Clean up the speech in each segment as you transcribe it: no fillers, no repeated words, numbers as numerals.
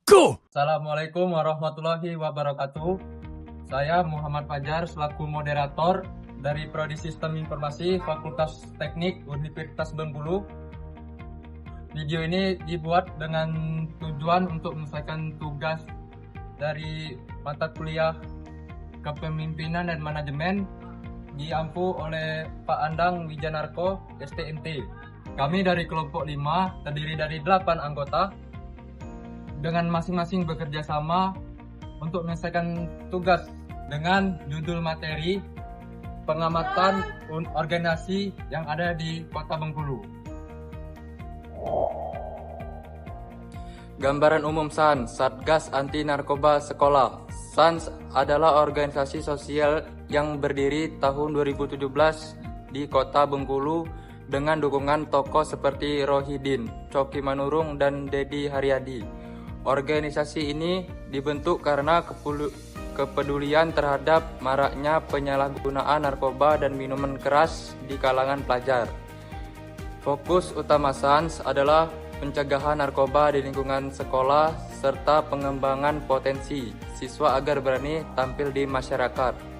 Go! Assalamualaikum warahmatullahi wabarakatuh. Saya Muhammad Fajar selaku moderator dari Prodi Sistem Informasi Fakultas Teknik Universitas Bengkulu. Video ini dibuat dengan tujuan untuk menyelesaikan tugas dari mata kuliah Kepemimpinan dan Manajemen diampu oleh Pak Andang Wijanarko, STMT. Kami dari kelompok 5 terdiri dari 8 anggota dengan masing-masing bekerja sama untuk menyelesaikan tugas dengan judul materi pengamatan organisasi yang ada di Kota Bengkulu. Gambaran umum SANS, Satgas Anti Narkoba Sekolah. SANS adalah organisasi sosial yang berdiri tahun 2017 di Kota Bengkulu dengan dukungan tokoh seperti Rohidin, Coki Manurung, dan Dedi Haryadi. Organisasi ini dibentuk karena kepedulian terhadap maraknya penyalahgunaan narkoba dan minuman keras di kalangan pelajar. Fokus utama SANS adalah pencegahan narkoba di lingkungan sekolah serta pengembangan potensi siswa agar berani tampil di masyarakat.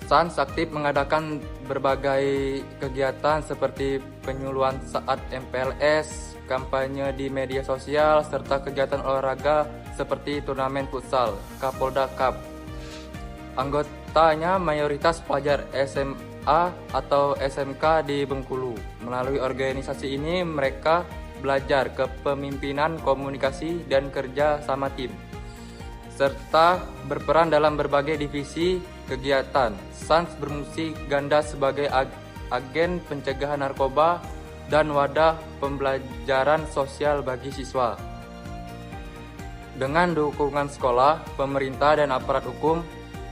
SANS aktif mengadakan berbagai kegiatan seperti penyuluhan saat MPLS, kampanye di media sosial, serta kegiatan olahraga seperti turnamen futsal, Kapolda Cup. Anggotanya mayoritas pelajar SMA atau SMK di Bengkulu. Melalui organisasi ini mereka belajar kepemimpinan, komunikasi, dan kerja sama tim, serta berperan dalam berbagai divisi kegiatan. SANS berfungsi ganda sebagai agen pencegahan narkoba dan wadah pembelajaran sosial bagi siswa. Dengan dukungan sekolah, pemerintah, dan aparat hukum,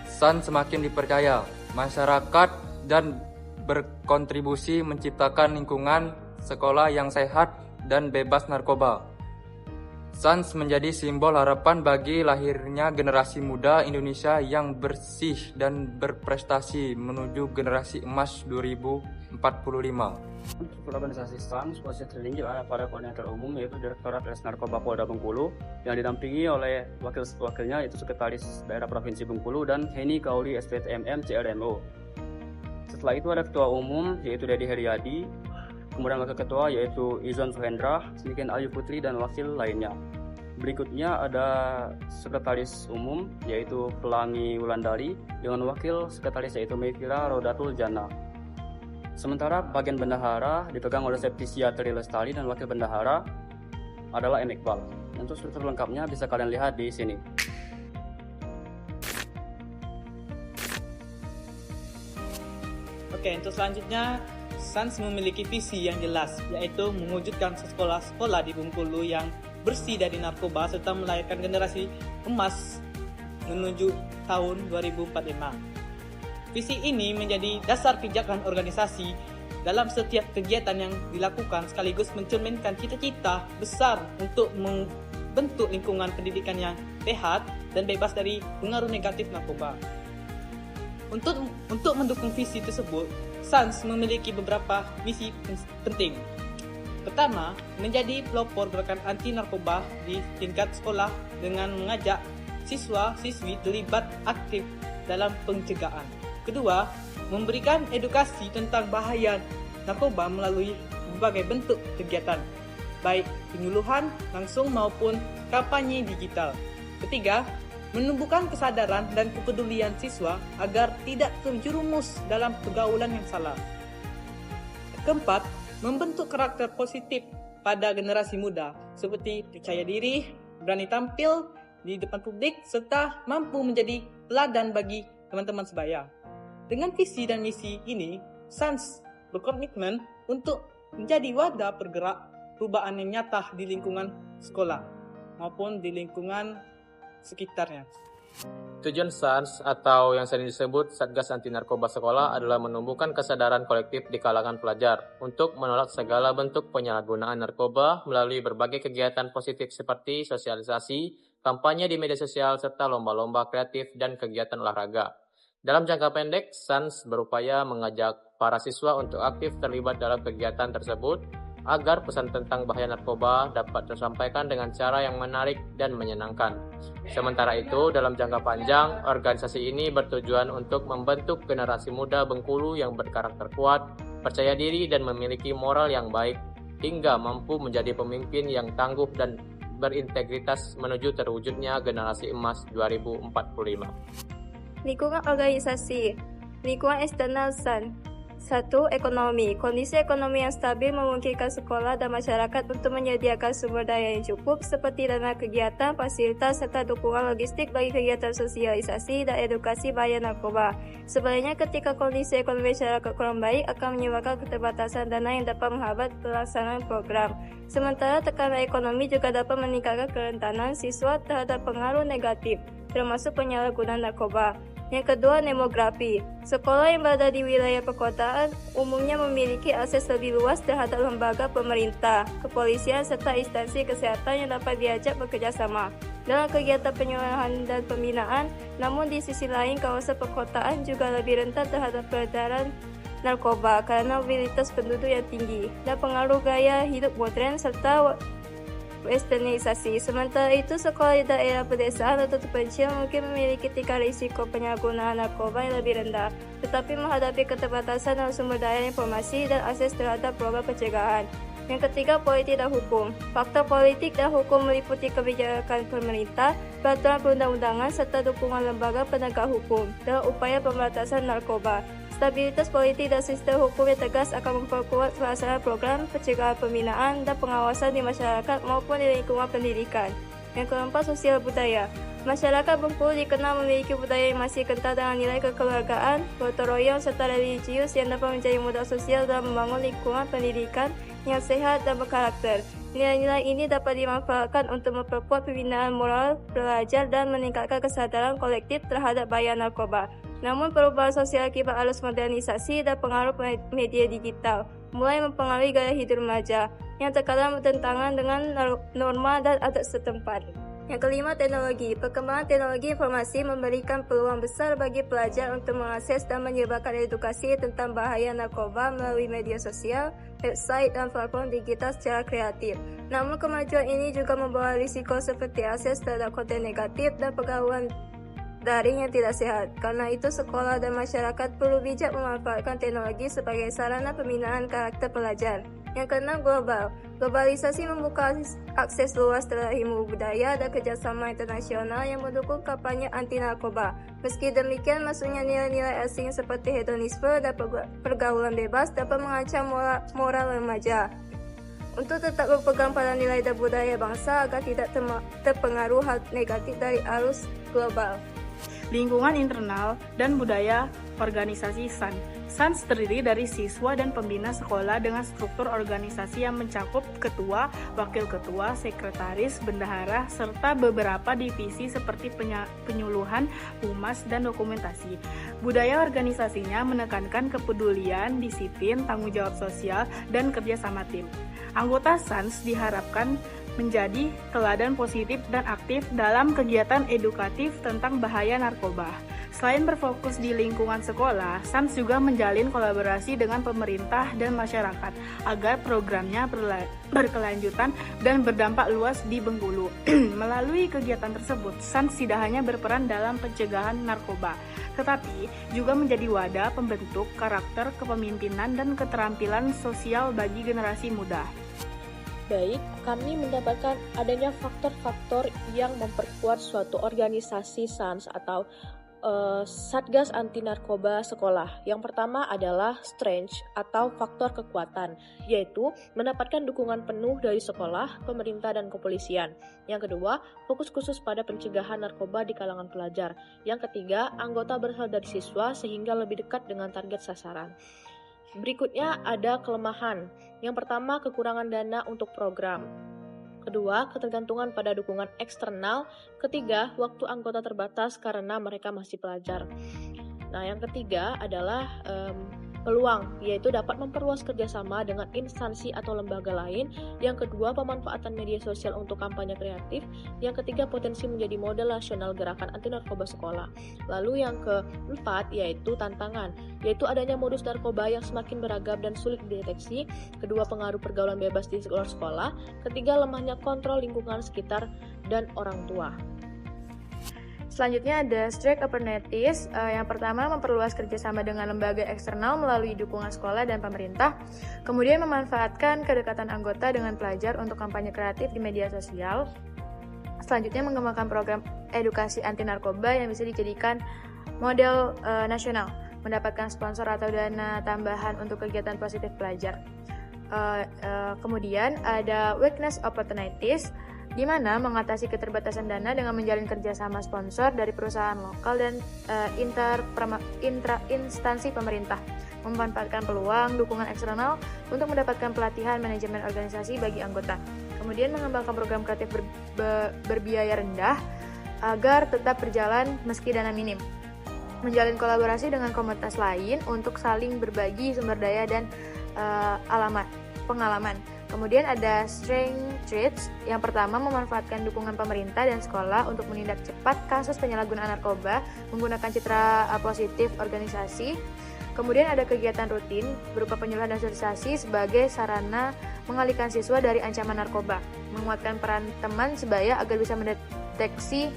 SANS semakin dipercaya masyarakat dan berkontribusi menciptakan lingkungan sekolah yang sehat dan bebas narkoba. SANS menjadi simbol harapan bagi lahirnya generasi muda Indonesia yang bersih dan berprestasi menuju generasi emas 2045. Untuk organisasi SANS, posisi tertinggi ada pada koordinator umum yaitu Direktorat Res Narkoba Polda Bengkulu yang didampingi oleh wakilnya yaitu Sekretaris Daerah Provinsi Bengkulu dan Heni Kauli SPTMM CRMO. Setelah itu ada Ketua Umum yaitu Dedi Haryadi, kemudian Wakil Ketua yaitu Izon Suhendra, Smiken Ayu Putri, dan wakil lainnya. Berikutnya ada Sekretaris Umum yaitu Pelangi Wulandari dengan Wakil Sekretaris yaitu Mevira Rodatul Jana. Sementara bagian bendahara dipegang oleh Septisia Tri Lestari dan Wakil Bendahara adalah M. Iqbal. Untuk struktur lengkapnya bisa kalian lihat di sini. Oke, untuk selanjutnya SANS memiliki visi yang jelas, yaitu mewujudkan sekolah-sekolah di Bengkulu yang bersih dari narkoba serta melahirkan generasi emas menuju tahun 2045. Visi ini menjadi dasar pijakan organisasi dalam setiap kegiatan yang dilakukan sekaligus mencerminkan cita-cita besar untuk membentuk lingkungan pendidikan yang sehat dan bebas dari pengaruh negatif narkoba. Untuk mendukung visi tersebut, SANS memiliki beberapa misi penting. Pertama, menjadi pelopor gerakan anti narkoba di tingkat sekolah dengan mengajak siswa-siswi terlibat aktif dalam pencegahan. Kedua, memberikan edukasi tentang bahaya narkoba melalui berbagai bentuk kegiatan, baik penyuluhan langsung maupun kampanye digital. Ketiga, menumbuhkan kesadaran dan kepedulian siswa agar tidak terjerumus dalam pergaulan yang salah. Keempat, membentuk karakter positif pada generasi muda seperti percaya diri, berani tampil di depan publik, serta mampu menjadi teladan bagi teman-teman sebaya. Dengan visi dan misi ini, SANS berkomitmen untuk menjadi wadah pergerak perubahan yang nyata di lingkungan sekolah maupun di lingkungan sekitarnya. Tujuan SANS atau yang sering disebut Satgas Anti Narkoba Sekolah adalah menumbuhkan kesadaran kolektif di kalangan pelajar untuk menolak segala bentuk penyalahgunaan narkoba melalui berbagai kegiatan positif seperti sosialisasi, kampanye di media sosial, serta lomba-lomba kreatif dan kegiatan olahraga. Dalam jangka pendek, SANS berupaya mengajak para siswa untuk aktif terlibat dalam kegiatan tersebut agar pesan tentang bahaya narkoba dapat tersampaikan dengan cara yang menarik dan menyenangkan. Sementara itu, dalam jangka panjang, organisasi ini bertujuan untuk membentuk generasi muda Bengkulu yang berkarakter kuat, percaya diri dan memiliki moral yang baik, hingga mampu menjadi pemimpin yang tangguh dan berintegritas menuju terwujudnya generasi emas 2045. Lingkungan organisasi. Lingkungan eksternal SAN. 1. Ekonomi. Kondisi ekonomi yang stabil memungkinkan sekolah dan masyarakat untuk menyediakan sumber daya yang cukup seperti dana kegiatan, fasilitas, serta dukungan logistik bagi kegiatan sosialisasi dan edukasi bahaya narkoba. Sebaliknya, ketika kondisi ekonomi masyarakat kurang baik akan menyebabkan keterbatasan dana yang dapat menghambat pelaksanaan program. Sementara tekanan ekonomi juga dapat meningkatkan kerentanan siswa terhadap pengaruh negatif, termasuk penyalahgunaan narkoba. Yang kedua, demografi. Sekolah yang berada di wilayah perkotaan umumnya memiliki akses lebih luas terhadap lembaga pemerintah, kepolisian, serta instansi kesehatan yang dapat diajak bekerja sama dalam kegiatan penyuluhan dan pembinaan. Namun di sisi lain, kawasan perkotaan juga lebih rentan terhadap peredaran narkoba karena mobilitas penduduk yang tinggi dan pengaruh gaya hidup modern serta westernisasi. Sementara itu, sekolah di daerah pedesaan atau terpencil mungkin memiliki tingkat risiko penyalahgunaan narkoba yang lebih rendah, tetapi menghadapi keterbatasan dalam sumber daya informasi dan akses terhadap program pencegahan. Yang ketiga, politik dan hukum. Faktor politik dan hukum meliputi kebijakan pemerintah, peraturan perundang-undangan, serta dukungan lembaga penegak hukum dalam upaya pemberantasan narkoba. Stabilitas politik dan sistem hukum yang tegas akan memperkuat pelaksanaan program pencegahan pembinaan dan pengawasan di masyarakat maupun di lingkungan pendidikan. Yang keempat, sosial budaya. Masyarakat Bengkulu dikenal memiliki budaya yang masih kental dengan nilai kekeluargaan, gotong royong, serta religius yang dapat menjadi modal sosial dalam membangun lingkungan pendidikan yang sehat dan berkarakter. Nilai-nilai ini dapat dimanfaatkan untuk memperkuat pembinaan moral pelajar dan meningkatkan kesadaran kolektif terhadap bahaya narkoba. Namun perubahan sosial akibat arus modernisasi dan pengaruh media digital mulai mempengaruhi gaya hidup remaja yang terkadang bertentangan dengan norma dan adat setempat. Yang kelima, teknologi. Perkembangan teknologi informasi memberikan peluang besar bagi pelajar untuk mengakses dan menyebarkan edukasi tentang bahaya narkoba melalui media sosial, website, dan platform digital secara kreatif. Namun kemajuan ini juga membawa risiko seperti akses terhadap konten negatif dan pergaulan daring yang tidak sehat. Karena itu, sekolah dan masyarakat perlu bijak memanfaatkan teknologi sebagai sarana pembinaan karakter pelajar. Yang keenam, global. Globalisasi membuka akses luas terhadap ilmu budaya dan kerjasama internasional yang mendukung kampanye anti narkoba. Meski demikian, masuknya nilai-nilai asing seperti hedonisme dan pergaulan bebas dapat mengancam moral remaja. Untuk tetap berpegang pada nilai dan budaya bangsa agar tidak terpengaruh hal negatif dari arus global. Lingkungan internal dan budaya organisasi SAN. SAN terdiri dari siswa dan pembina sekolah dengan struktur organisasi yang mencakup ketua, wakil ketua, sekretaris, bendahara, serta beberapa divisi seperti penyuluhan, humas, dan dokumentasi. Budaya organisasinya menekankan kepedulian, disiplin, tanggung jawab sosial, dan kerjasama tim. Anggota SAN diharapkan menjadi teladan positif dan aktif dalam kegiatan edukatif tentang bahaya narkoba. Selain berfokus di lingkungan sekolah, SANS juga menjalin kolaborasi dengan pemerintah dan masyarakat agar programnya berkelanjutan dan berdampak luas di Bengkulu. Melalui kegiatan tersebut, SANS tidak hanya berperan dalam pencegahan narkoba, tetapi juga menjadi wadah pembentuk karakter kepemimpinan dan keterampilan sosial bagi generasi muda. Baik, kami mendapatkan adanya faktor-faktor yang memperkuat suatu organisasi SANS atau Satgas Anti Narkoba Sekolah. Yang pertama adalah strength atau faktor kekuatan, yaitu mendapatkan dukungan penuh dari sekolah, pemerintah, dan kepolisian. Yang kedua, fokus khusus pada pencegahan narkoba di kalangan pelajar. Yang ketiga, anggota berasal dari siswa sehingga lebih dekat dengan target sasaran. Berikutnya ada kelemahan. Yang pertama, kekurangan dana untuk program. Kedua, ketergantungan pada dukungan eksternal. Ketiga, waktu anggota terbatas karena mereka masih pelajar. Nah, yang ketiga adalah peluang, yaitu dapat memperluas kerjasama dengan instansi atau lembaga lain. Yang kedua, pemanfaatan media sosial untuk kampanye kreatif. Yang ketiga, potensi menjadi model nasional gerakan anti narkoba sekolah. Lalu yang keempat, yaitu tantangan, yaitu adanya modus narkoba yang semakin beragam dan sulit dideteksi. Kedua, pengaruh pergaulan bebas di sekolah. Ketiga, lemahnya kontrol lingkungan sekitar dan orang tua. Selanjutnya ada strike opportunities. Yang pertama, memperluas kerjasama dengan lembaga eksternal melalui dukungan sekolah dan pemerintah. Kemudian memanfaatkan kedekatan anggota dengan pelajar untuk kampanye kreatif di media sosial. Selanjutnya, mengembangkan program edukasi anti narkoba yang bisa dijadikan model nasional, mendapatkan sponsor atau dana tambahan untuk kegiatan positif pelajar. Kemudian ada weakness opportunities, di mana mengatasi keterbatasan dana dengan menjalin kerjasama sponsor dari perusahaan lokal dan instansi pemerintah, memanfaatkan peluang dukungan eksternal untuk mendapatkan pelatihan manajemen organisasi bagi anggota. Kemudian mengembangkan program kreatif berbiaya rendah agar tetap berjalan meski dana minim. Menjalin kolaborasi dengan komunitas lain untuk saling berbagi sumber daya dan pengalaman. Kemudian ada strength traits. Yang pertama, memanfaatkan dukungan pemerintah dan sekolah untuk menindak cepat kasus penyalahgunaan narkoba menggunakan citra positif organisasi. Kemudian ada kegiatan rutin berupa penyuluhan dan sosialisasi sebagai sarana mengalihkan siswa dari ancaman narkoba, menguatkan peran teman sebaya agar bisa mendeteksi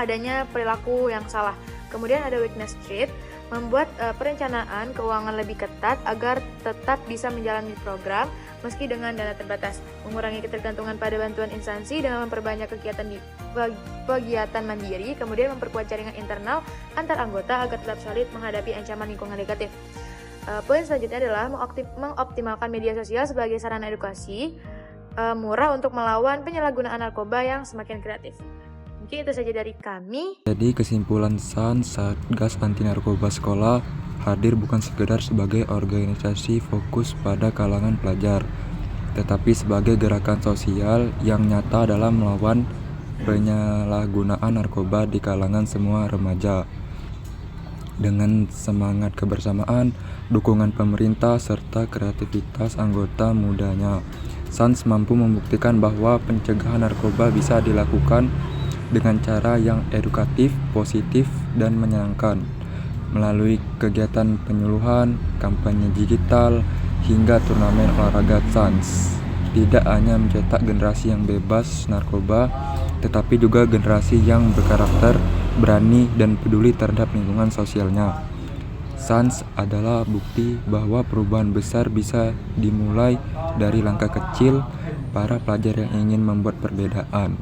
adanya perilaku yang salah. Kemudian ada weakness trait, membuat perencanaan keuangan lebih ketat agar tetap bisa menjalani program meski dengan dana terbatas, mengurangi ketergantungan pada bantuan instansi dengan memperbanyak kegiatan mandiri, kemudian memperkuat jaringan internal antar anggota agar tetap solid menghadapi ancaman lingkungan negatif. Poin selanjutnya adalah mengoptimalkan media sosial sebagai sarana edukasi murah untuk melawan penyalahgunaan narkoba yang semakin kreatif. Mungkin itu saja dari kami. Jadi kesimpulan SANS, Satgas Anti Narkoba Sekolah, hadir bukan sekedar sebagai organisasi fokus pada kalangan pelajar, tetapi sebagai gerakan sosial yang nyata dalam melawan penyalahgunaan narkoba di kalangan semua remaja. Dengan semangat kebersamaan, dukungan pemerintah, serta kreativitas anggota mudanya, SANS mampu membuktikan bahwa pencegahan narkoba bisa dilakukan dengan cara yang edukatif, positif, dan menyenangkan. Melalui kegiatan penyuluhan, kampanye digital, hingga turnamen olahraga SANS tidak hanya mencetak generasi yang bebas narkoba, tetapi juga generasi yang berkarakter, berani, dan peduli terhadap lingkungan sosialnya. SANS adalah bukti bahwa perubahan besar bisa dimulai dari langkah kecil para pelajar yang ingin membuat perbedaan.